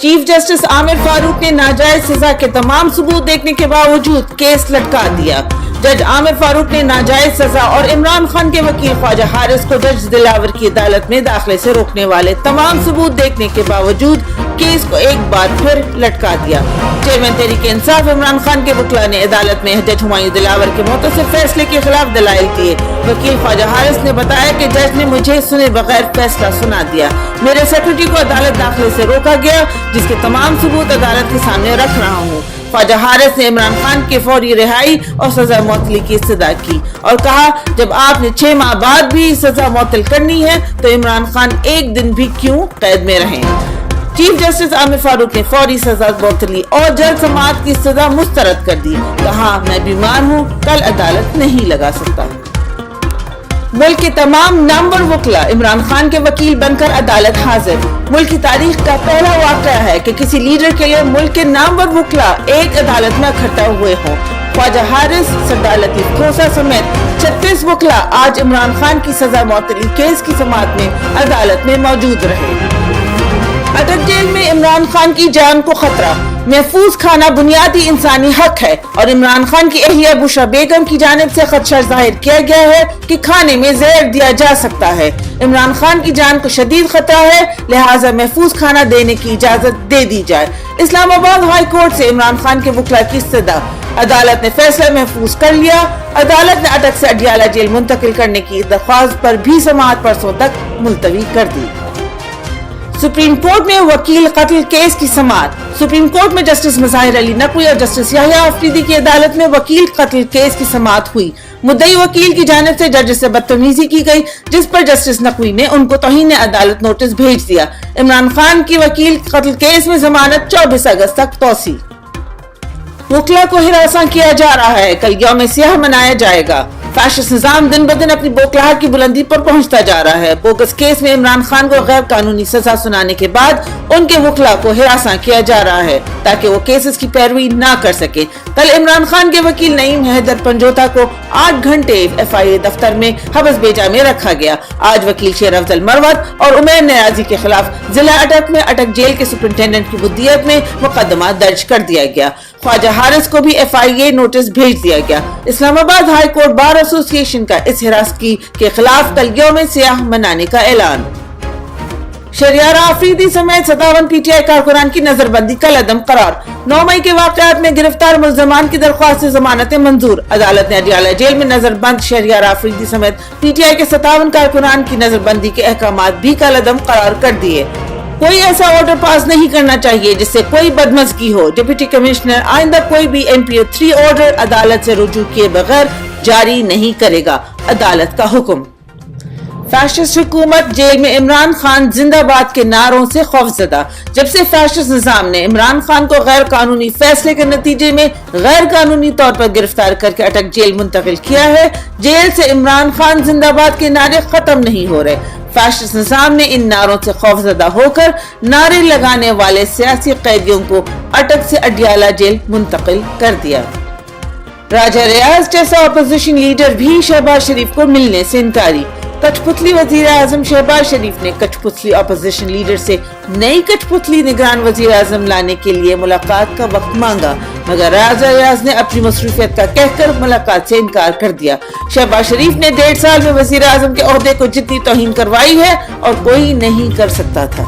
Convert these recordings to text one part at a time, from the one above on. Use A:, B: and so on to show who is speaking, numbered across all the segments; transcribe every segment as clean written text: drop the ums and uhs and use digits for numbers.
A: Chief justice عامر فاروق نے ناجائز سزا کے تمام ثبوت دیکھنے کے باوجود کیس لٹکا دیا۔ جج عامر فاروق نے ناجائز سزا اور عمران خان کے وکیل خواجہ حارث کو جج دلاور کی عدالت میں داخلے سے روکنے والے تمام ثبوت دیکھنے کے باوجود کیس کو ایک بار پھر لٹکا دیا۔ چیئرمین تحریک انصاف عمران خان کے وکلاء نے عدالت میں جج ہمایوں دلاور کے مختصر فیصلے کے خلاف دلائل دیے۔ وکیل خواجہ حارث نے بتایا کہ جج نے مجھے سنے بغیر فیصلہ سنا دیا۔ میرے سیکرٹری کو عدالت داخلے سے روکا گیا، جس کے تمام ثبوت عدالت کے سامنے رکھ رہا ہوں۔ خواجہ حارث نے عمران خان کی فوری رہائی اور سزا معطلی کی استدعا کی اور کہا جب آپ نے 6 ماہ بعد بھی سزا معطل کرنی ہے تو عمران خان ایک دن بھی کیوں قید میں رہیں۔ چیف جسٹس عامر فاروق نے فوری سزا معطلی اور جلد سماعت کی استدعا مسترد کر دی۔ کہا میں بیمار ہوں، کل عدالت نہیں لگا سکتا۔ ملک کے تمام نامور وکلاء عمران خان کے وکیل بن کر عدالت حاضر۔ ملک کی تاریخ کا پہلا واقعہ ہے کہ کسی لیڈر کے لیے ملک کے نامور وکلاء ایک عدالت میں اکٹھا ہوئے ہوں۔ خواجہ حارث، سردار لطیف کھوسہ سمیت 36 وکلاء آج عمران خان کی سزا معطلی کیس کی سماعت میں عدالت میں موجود رہے۔ اٹک جیل میں عمران خان کی جان کو خطرہ۔ محفوظ کھانا بنیادی انسانی حق ہے اور عمران خان کی اہلیہ بشرا بیگم کی جانب سے خدشہ ظاہر کیا گیا ہے کہ کھانے میں زہر دیا جا سکتا ہے۔ عمران خان کی جان کو شدید خطرہ ہے، لہٰذا محفوظ کھانا دینے کی اجازت دے دی جائے۔ اسلام آباد ہائی کورٹ سے عمران خان کے وکلاء کی استدعا۔ عدالت نے فیصلہ محفوظ کر لیا۔ عدالت نے اٹک سے اڈیالہ جیل منتقل کرنے کی درخواست پر بھی سماعت پرسوں تک ملتوی کر دی۔ سپریم کورٹ میں وکیل قتل کیس کی سماعت۔ سپریم کورٹ میں جسٹس مظاہر علی نقوی اور جسٹس یحییٰ آفریدی کی عدالت میں وکیل قتل کیس کی سماعت ہوئی۔ مدعی وکیل کی جانب سے جج سے بدتمیزی کی گئی، جس پر جسٹس نقوی نے ان کو توہین عدالت نوٹس بھیج دیا۔ عمران خان کی وکیل قتل کیس میں ضمانت 24 اگست تک توسیع۔ وکلاء کو ہراساں کیا جا رہا ہے، کل یوم سیاہ منایا جائے گا۔ فیشسٹ نظام دن بدن اپنی بوکھلاہٹ کی بلندی پر پہنچتا جا رہا ہے۔ بوگس کیس میں عمران خان کو غیر قانونی سزا سنانے کے بعد ان کے وکلاء کو ہراساں کیا جا رہا ہے تاکہ وہ کیسز کی پیروی نہ کر سکے۔ کل عمران خان کے وکیل نعیم حیدر پنجوتا کو 8 گھنٹے FIA دفتر میں حبس بیجا میں رکھا گیا۔ آج وکیل شیر افضل مروت اور عمیر نیازی کے خلاف ضلع اٹک میں اٹک جیل کے سپرنٹینڈنٹ کی بدیت میں مقدمہ درج کر دیا گیا۔ خواجہ حارث کو بھی FIA نوٹس بھیج دیا گیا۔ اسلام آباد ہائی کورٹ بار ایسوسی ایشن کا اس ہراسگی کے خلاف کل یوم سیاہ منانے کا اعلان۔ شہریار آفریدی سمیت 57 PTI کارکنان کی نظر بندی کل عدم قرار۔ 9 مئی کے واقعات میں گرفتار ملزمان کی درخواست سے ضمانتیں منظور۔ عدالت نے اڈیالہ جیل میں نظر بند شہریار آفریدی سمیت PTI کے 57 کارکنان کی نظر بندی کے احکامات بھی کل عدم قرار کر دیے۔ کوئی ایسا آرڈر پاس نہیں کرنا چاہیے جس سے کوئی بدمزگی ہو۔ ڈپٹی کمشنر آئندہ کوئی بھی MPO 3 آرڈر عدالت سے رجوع کیے بغیر جاری نہیں کرے گا، عدالت کا حکم۔ فیشسٹ حکومت جیل میں عمران خان زندہ باد کے نعروں سے خوفزدہ۔ جب سے فیشسٹ نظام نے عمران خان کو غیر قانونی فیصلے کے نتیجے میں غیر قانونی طور پر گرفتار کر کے اٹک جیل منتقل کیا ہے، جیل سے عمران خان زندہ باد کے نعرے ختم نہیں ہو رہے۔ فیشسٹ نظام نے ان نعروں سے خوفزدہ ہو کر نعرے لگانے والے سیاسی قیدیوں کو اٹک سے اڈیالہ جیل منتقل کر دیا۔ راجہ ریاض جیسا اپوزیشن لیڈر بھی شہباز شریف کو ملنے سے انکاری۔ کچھ پتلی وزیر اعظم شہباز شریف نے کچھ پتلی اپوزیشن لیڈر سے نئی کچھ پتلی نگران وزیر اعظم لانے کے لیے ملاقات کا وقت مانگا، مگر راجہ ریاض نے اپنی مصروفیت کا کہہ کر ملاقات سے انکار کر دیا۔ شہباز شریف نے 1.5 سال میں وزیر اعظم کے عہدے کو جتنی توہین کروائی ہے اور کوئی نہیں کر سکتا تھا۔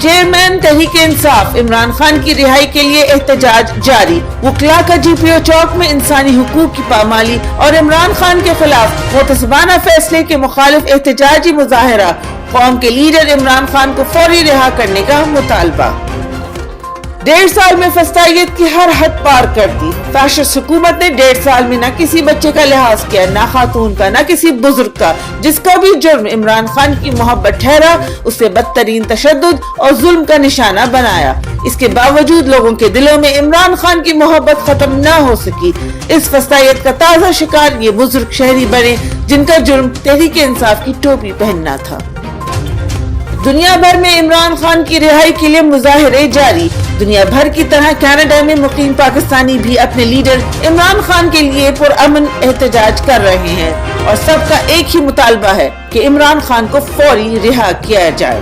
A: چیئرمین تحریک انصاف عمران خان کی رہائی کے لیے احتجاج جاری۔ وکلاء کا GPO چوک میں انسانی حقوق کی پامالی اور عمران خان کے خلاف محتسبانہ فیصلے کے مخالف احتجاجی مظاہرہ۔ قوم کے لیڈر عمران خان کو فوری رہا کرنے کا مطالبہ۔ 1.5 سال میں فسطائیت کی ہر حد پار کر دی۔ فیشسٹ حکومت نے 1.5 سال میں نہ کسی بچے کا لحاظ کیا، نہ خاتون کا، نہ کسی بزرگ کا۔ جس کا بھی جرم عمران خان کی محبت ٹھہرا، اسے بدترین تشدد اور ظلم کا نشانہ بنایا۔ اس کے باوجود لوگوں کے دلوں میں عمران خان کی محبت ختم نہ ہو سکی۔ اس فسطائیت کا تازہ شکار یہ بزرگ شہری بنے جن کا جرم تحریک انصاف کی ٹوپی پہننا تھا۔ دنیا بھر میں عمران خان کی رہائی کے لیے مظاہرے جاری۔ دنیا بھر کی طرح کینیڈا میں مقیم پاکستانی بھی اپنے لیڈر عمران خان کے لیے پرامن احتجاج کر رہے ہیں اور سب کا ایک ہی مطالبہ ہے کہ عمران خان کو فوری رہا کیا جائے۔